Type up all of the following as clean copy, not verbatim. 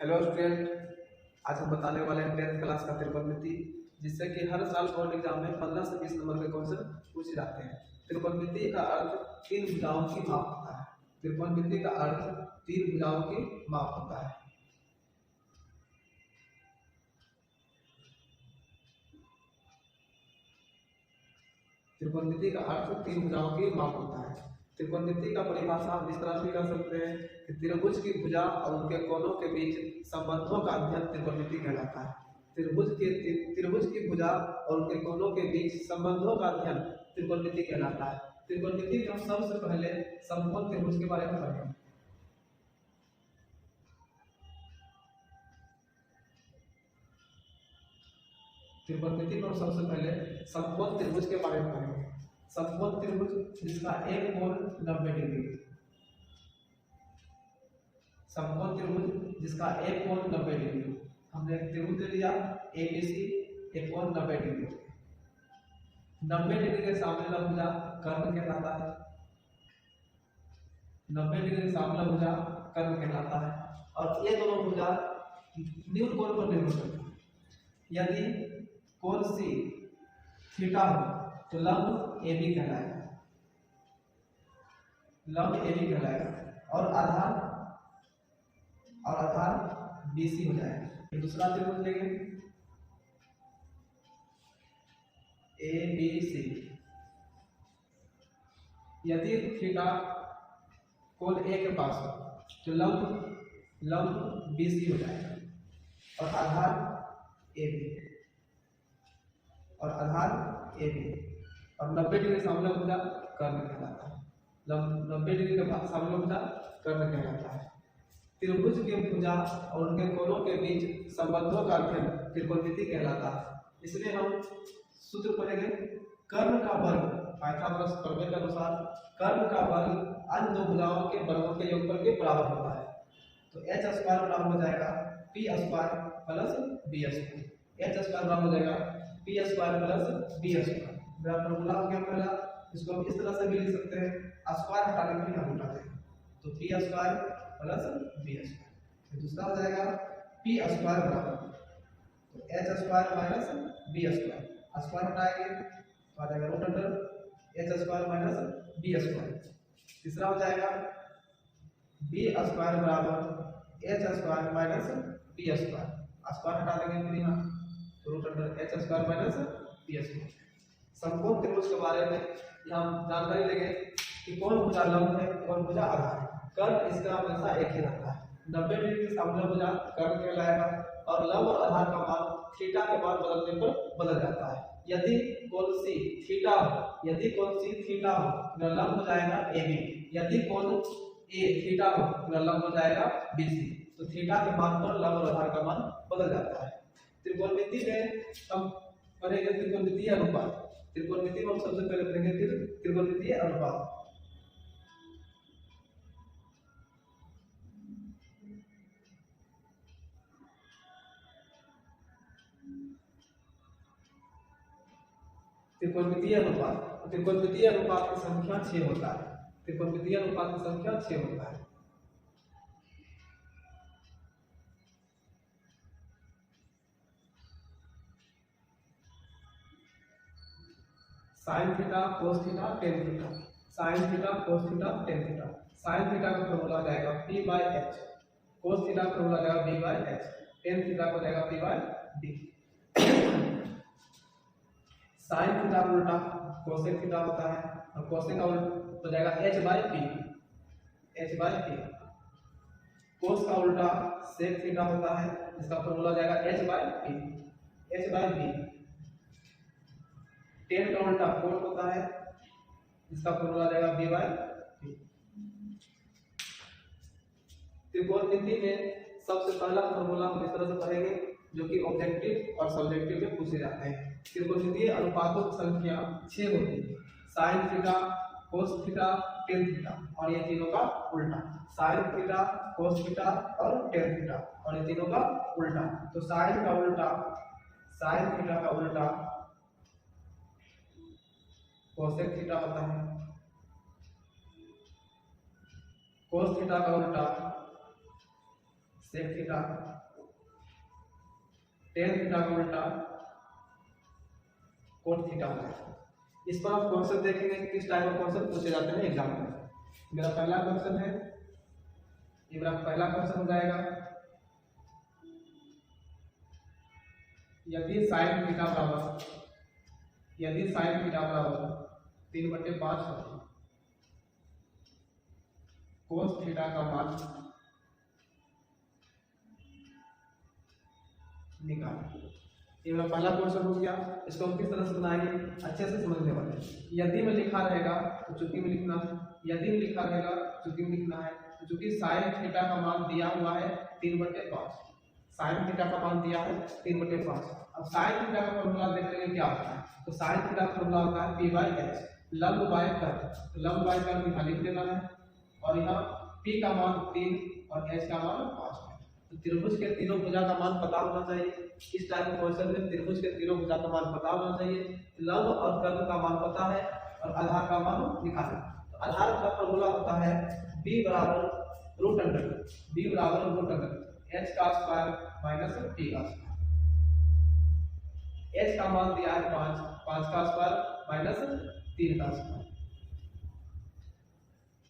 Hello student, आज हम बताने वाले हैं 10th क्लास का त्रिकोणमिति, जिससे कि हर साल बोर्ड एग्जाम में 15 से 20 नंबर के क्वेश्चन पूछे जाते हैं। त्रिकोणमिति का अर्थ तीन भुजाओं की माप होता है। त्रिकोणमिति का अर्थ तीन भुजाओं की माप होता है। त्रिकोणमिति का अर्थ तीन भुजाओं की माप होता है। त्रिकोणमिति का परिभाषा हम इस तरह से कर सकते हैं कि त्रिभुज की भुजा और उनके कोणों के बीच संबंधों का अध्ययन त्रिकोणमिति कहलाता है। त्रिभुज की भुजा और उनके कोणों के बीच संबंधों का अध्ययन त्रिकोणमिति कहलाता है। त्रिकोणमिति में हम सबसे पहले समकोण त्रिभुज के बारे में पढ़ेंगे। त्रिकोणमिति में हम सबसे पहले समकोण त्रिभुज के बारे में पढ़ेंगे। समकोण त्रिभुज जिसका एक कोण 90 डिग्री, समकोण त्रिभुज जिसका एक कोण 90 डिग्री। हमने एक त्रिभुज ले लिया एबीसी, एक कोण 90 डिग्री। 90 डिग्री के सामने वाला भुजा कर्ण कहलाता है। 90 डिग्री के सामने वाला भुजा कर्ण कहलाता है। और ये दोनों भुजा न्यून कोण पर निर्भर करती है। यदि कोण सी थीटा हो तो लंब AB कहलाएगा, लंब AB कहलाएगा। और आधार BC हो जाएगा। दूसरा त्रिभुज लेंगे ABC। यदि थीटा कोण A के पास हो तो लंब BC हो जाएगा और आधार AB और 90 डिग्री सामने भुजा कर्ण कहलाता है। 90 डिग्री के सामने भुजा कर्ण कहलाता है। त्रिभुज के भुजा और उनके कोणों के बीच संबंधों का अध्ययन त्रिकोणमिति कहलाता है। इसलिए हम सूत्र पढ़ेंगे, कर्ण का वर्ग पाइथागोरस प्रमेय के अनुसार कर्ण का वर्ग अन्य दो भुजाओं के वर्गों के योगफल के बराबर होता है। तो h स्क्वायर बराबर हो जाएगा p square plus b square. h square बराबर हो जाएगा p square plus b square. मेरा फॉर्मूला हो गया पहला, इसको हम इस तरह से भी लिख सकते हैं, स्क्वायर हटाने के लिए हम उठा देंगे तो p square plus b square. दूसरा हो जाएगा p स्क्वायर बराबर तो h square minus b square. Square हटाएंगे तो आ जाएगा root under h square minus b square. तीसरा हो जाएगा b स्क्वायर बराबर h square minus b square. Square हटा देंगे फिर यहाँ तो root under h square minus b square. समकोण त्रिभुज के बारे में हम जानकारी लेंगे कि कौन भुजा लंब है, कौन भुजा आधार है। कर्ण इसका हमेशा एक ही रहता है। 90 डिग्री के सामने भुजा कर्ण कहलाएगा और लंब और आधार का मान थीटा के मान बदलने पर बदल जाता है। यदि कोण C थीटा हो तो लंब हो जाएगा AB। यदि कोण A थीटा हो तो लंब हो जाएगा BC। तो थीटा के मान पर लंब और आधार का मान बदल जाता है। त्रिकोणमिति में हम पढ़ेंगे त्रिकोणमितीय अनुपात। त्रिकोणमिति में हम सबसे पहले पढ़ेंगे त्रिकोणमितीय अनुपात। त्रिकोणमितीय अनुपात की संख्या 6 होता है। त्रिकोणमितीय अनुपात की संख्या 6 होता है। Sine theta cos theta tan theta. Sine theta cos theta tan theta. Sine theta का फॉर्मूला आ जाएगा p/h, कोस थीटा का फॉर्मूला आ जाएगा b/h, टेन थीटा को जाएगा p/d। साइन थीटा का उल्टा कोसेक थीटा होता है और कोसेक का उल्टा हो जाएगा h/p। कोस का उल्टा सेक थीटा होता है, इसका फॉर्मूला आ जाएगा h/b। टेन का उल्टा कोट होता है, इसका फॉर्मूला आ जाएगा b/p। त्रिकोणमिति में सबसे पहला फॉर्मूला हम इस तरह से पढ़ेंगे जो कि ऑब्जेक्टिव और सब्जेक्टिव में पूछे जाते हैं। त्रिकोणमितीय अनुपातों की संख्या 6 होती है। Sine theta cos theta tan theta और ये तीनों का उल्टा। साइन थीटा कोस थीटा और टेन थीटा और ये तीनों का उल्टा। तो साइन थीटा का उल्टा कोसेक थीटा होता है, कोस थीटा का उल्टा सेक थीटा, टेन थीटा का उल्टा कोट थीटा होता है। इस पर आप क्वेश्चन देखेंगे कि किस टाइप का क्वेश्चन पूछे जाते हैं एग्जाम में। मेरा पहला क्वेश्चन है, ये मेरा पहला क्वेश्चन हो जाएगा, यदि साइन थीटा बराबर 3/5 हो, कोस थीटा का मान निकालें। ये मेरा पहला क्वेश्चन हो गया। इसको हम किस तरह से बनाएंगे, अच्छे से समझने वाले। यदि में लिखा रहेगा तो चूंकि में लिखना है, यदि में लिखा रहेगा चूंकि में लिखना है। तो चूंकि साइन थीटा का मान दिया हुआ है 3/5, साइन थीटा का मान दिया है 3/5। अब साइन थीटा का फॉर्मूला देख लेंगे क्या होता है। तो साइन थीटा का फॉर्मूला होता है p/h, लंब बाय कर्व। तो लंब बाय कर्व यहाँ लिख देना है, और यहाँ p का मान 3 और h का मान 5 है। तो त्रिभुज के तीनों भुजा का मान पता होना चाहिए। इस टाइप के क्वेश्चन में त्रिभुज के तीनों भुजा का मान पता होना चाहिए, लंब और कर्व का मान पता है, और आधार का मान निकालना। तो आधार का फॉर्मूला होता है b बराबर h का स्क्वायर माइनस p का स्क्वायर। h का मान दिया है 5 का स्क्वायर माइनस 3 का स्क्वायर,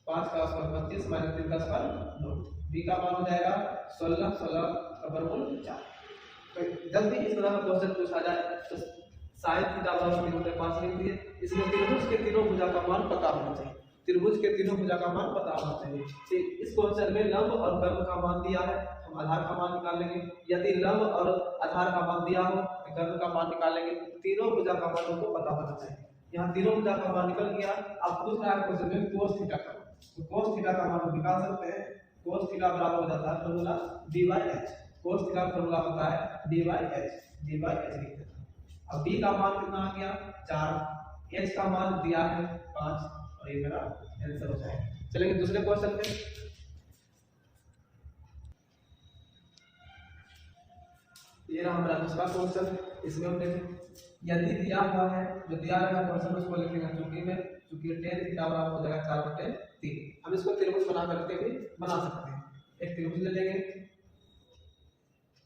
5 का स्क्वायर 25 माइनस 3 का स्क्वायर 9। b का मान हो जाएगा 16 का वर्गमूल 4। तो जब भी इस तरह का क्वेश्चन पूछा जाए तो साइन थीटा बराबर 3/5 लिख दिए। इसमें त्रिभुज के तीनों भुजा का मान पता होना चाहिए, त्रिभुज के तीनों भुजा का मान पता होना चाहिए। इस क्वेश्चन में लंब और कर्व का मान दिया है, हम आधार का मान निकाल लेंगे। यदि लंब और आधार का मान दिया हो तो कर्व का मान निकाल लेंगे। तीनों भुजा का मान हमको पता होना चाहिए। यहाँ तीनों भुजा का मान निकल गया। अब पूछ रहा है क्वेश्चन में कोस थीटा का, तो कोस थीटा का मान हम निकाल सकते हैं। कोस थीटा बराबर हो जाता है फॉर्मूला d/h। कोस थीटा का फॉर्मूला होता है d/h लिख देते हैं। अब b का मान कितना आ गया 4, h का मान दिया है 5, और ये मेरा आंसर हो जाएगा। चलेंगे दूसरे क्वेश्चन पे। ये रहा हमारा दूसरा क्वेश्चन। इसमें हम देखें, यदि दिया हुआ है, जो दिया रहेगा क्वेश्चन उसको लिखेंगे चूंकि टेन थीटा बराबर हो जाएगा 4/3। हम इसको त्रिभुज बना करके भी बना सकते हैं। एक त्रिभुज ले लेंगे,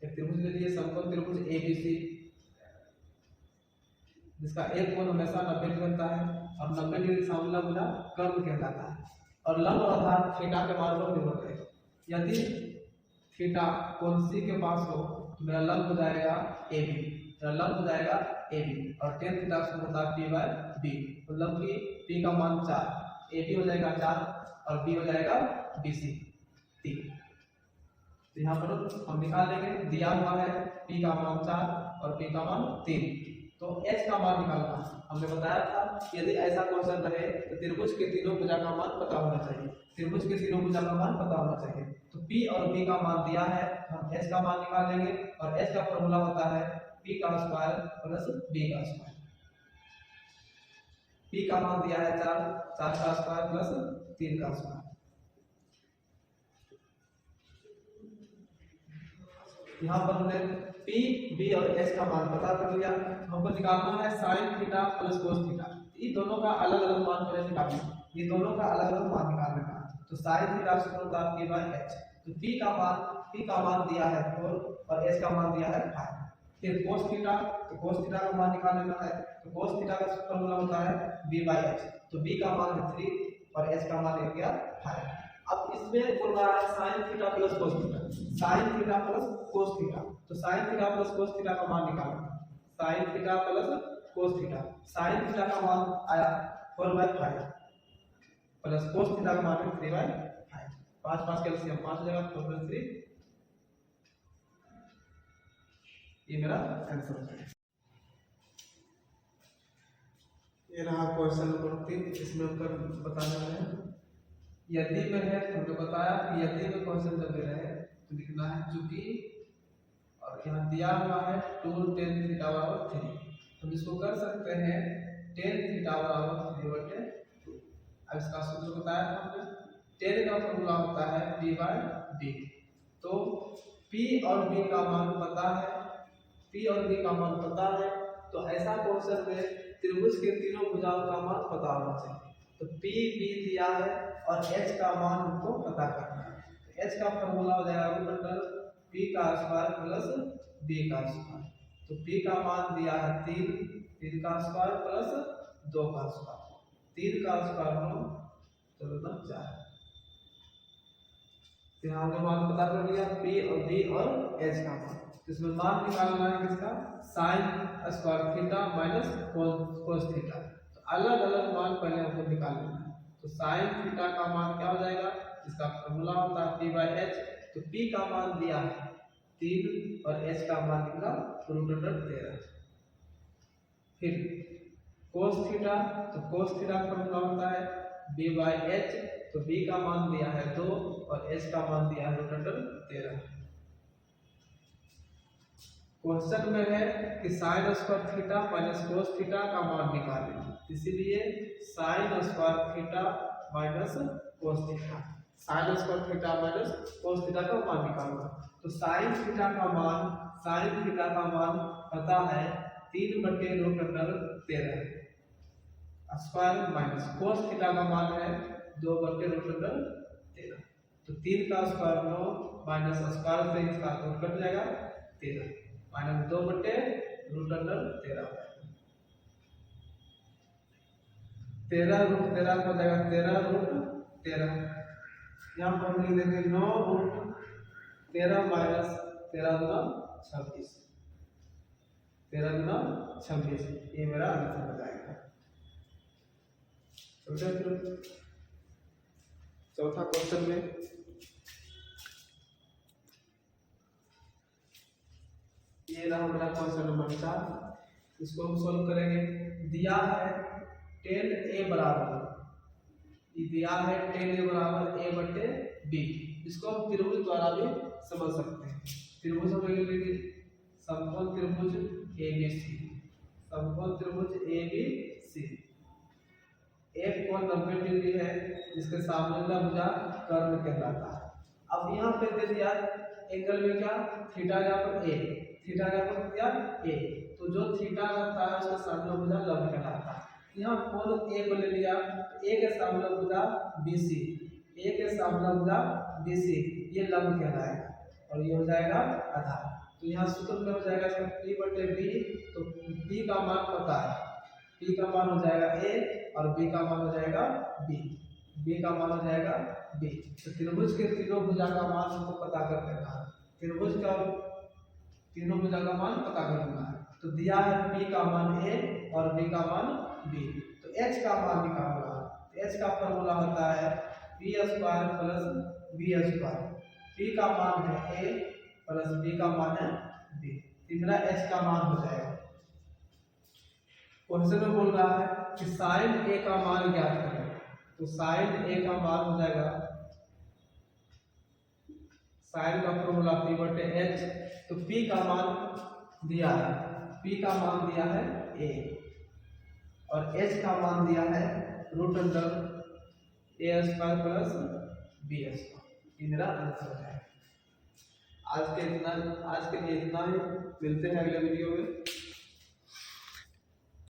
एक त्रिभुज ले लिए, समकोण त्रिभुज ABC, जिसका एक कोण हमेशा 90 डिग्री बनता है, और 90 डिग्री सामने भुजा कर्व कहलाता है, और लंब और आधार थीटा के मान पर निर्भर करेगा। यदि थीटा कोण C के पास हो तो मेरा लंब हो जाएगा AB, और टेन थीटा से होता है p/b। तो लंब की p का मान 4, AB हो जाएगा 4 और b हो जाएगा BC 3। तो यहाँ पर हम निकाल लेंगे, दिया हुआ है p का मान 4 और p का मान 3, तो h का मान निकालना है। हमने बताया था यदि ऐसा क्वेश्चन रहे तो त्रिभुज के तीनों भुजा का मान पता होना चाहिए, त्रिभुज के तीनों भुजा का मान पता होना चाहिए। तो p और b का मान दिया है, हम h का मान निकाल लेंगे, और h का फॉर्मूला होता है p का स्क्वायर प्लस b का स्क्वायर। p का मान दिया है 4 का स्क्वायर प्लस 3 का स्क्वायर। यहाँ पर हमने p, b और h का मान पता कर लिया। हमको निकालना है sine theta plus cos theta. ये दोनों का अलग अलग मान पहले निकालना है, ये दोनों का अलग अलग मान निकालने का। तो साइन थीटा से होता है p/h। तो p का मान दिया है 4 और h का मान दिया है 5। फिर कोस थीटा, तो कोस थीटा का मान निकाल लेना है। तो कोस थीटा का फॉर्मूला होता है b/h। तो b का मान है 3 और h का मान हो गया 5। अब इसमें बोल रहा है sine theta plus cos theta, sine theta plus cos theta. तो sine theta plus cos theta का मान निकालना, sine theta plus cos theta. Sine theta का मान आया 4/5 प्लस कोस थीटा का मान है 3/5। 5 5 कैल्शियम 5 हो जाएगा 4/3। ये मेरा आंसर हो जाएगा। ये रहा क्वेश्चन नंबर 3। इसमें ऊपर बताना है यदि में है, तो हमने बताया कि यदि में क्वेश्चन जब दे रहे हैं तो लिखना है चूंकि, और यहाँ दिया हुआ है 2 tan थीटा बराबर 3। हम इसको कर सकते हैं tan थीटा बराबर 3/2। अब इसका सूत्र बताया था हमने, tan का फॉर्मूला होता है p/d। तो p और b का मान पता है, p और b का मान पता है, तो ऐसा क्वेश्चन में त्रिभुज के तीनों भुजाओं का मान पता होना चाहिए। तो p b दिया है और h का मान हमको पता करना है। तो h का फॉर्मूला हो जाएगा p का स्क्वायर प्लस b का स्क्वायर। तो p का मान दिया है 3, 3 का स्क्वायर प्लस 2 का स्क्वायर, 3 का स्क्वायर 9, तो 4। यहाँ हमने मान पता कर लिया p और b और h का मान। इसमें मान निकालना है किसका, sine square theta minus cos theta. तो अलग अलग मान पहले हमको निकालना है। तो साइन थीटा का मान क्या हो जाएगा, इसका फॉर्मूला होता है p बाई एच। तो p का मान दिया है 3 और h का मान निकला √13। फिर कोस थीटा, तो कोस थीटा का फॉर्मूला होता है b बाई एच। तो b का मान दिया है 2 और h का मान दिया है √13। क्वेश्चन में है कि sine square theta minus cos theta का मान निकालें, इसीलिए sine square theta minus cos theta, sine square theta minus cos theta का मान निकालना। तो साइन थीटा का मान पता है 3/√13 स्क्वायर माइनस कोस थीटा का मान है 2/√13। तो 3 का स्क्वायर 9 माइनस स्क्वायर से इसका कट जाएगा 13 माइनस 2/√13 13√13 हो जाएगा 13√13। यहाँ पर हम लिख देंगे 9√13 माइनस 13×26, 13×26। ये मेरा आंसर हो जाएगा। चौथा क्वेश्चन में ये रहा हमारा क्वेश्चन नंबर 4। इसको हम सॉल्व करेंगे। दिया है 10a बराबर, ये दिया है 10a बराबर a/b। इसको हम त्रिभुज द्वारा भी समझ सकते हैं। त्रिभुज हम लेंगे समकोण त्रिभुज abc, समकोण त्रिभुज abc। एक कोण 90 डिग्री है जिसके सामने वाला भुजा कर्ण कहलाता है। अब यहाँ पे दे दिया एंगल में क्या, थीटा यहाँ पर a, थीटा यहाँ पर दिया a। तो जो थीटा लगता है उसके सामने भुजा लंब कहलाता है। यहाँ कोण a को ले लिया, a के सामने भुजा bc, a के सामने भुजा bc, ये लंब कहलाएगा और ये हो जाएगा आधार। तो यहाँ सूत्र में हो जाएगा इसका p/b। तो p का मान पता है, p का मान हो जाएगा a और b का मान हो जाएगा b, b का मान हो जाएगा b। तो त्रिभुज के तीनों भुजा का मान हमको पता कर लेना है। त्रिभुज का तीनों भुजा का मान पता करना है। तो दिया है p का मान a और b का मान b। तो h का मान निकालना है। तो h का फॉर्मूला होता है p² प्लस b²। p का मान है a प्लस b का मान है b। मेरा h का मान हो जाएगा। क्वेश्चन में बोल रहा है कि साइन a का मान ज्ञात करें। तो साइन a का मान हो जाएगा, साइन का फॉर्मूला p/h। तो p का मान दिया है, p का मान दिया है a और h का मान दिया है √a² प्लस b²। ये मेरा आंसर है। आज के लिए इतना ही। मिलते हैं अगले वीडियो में।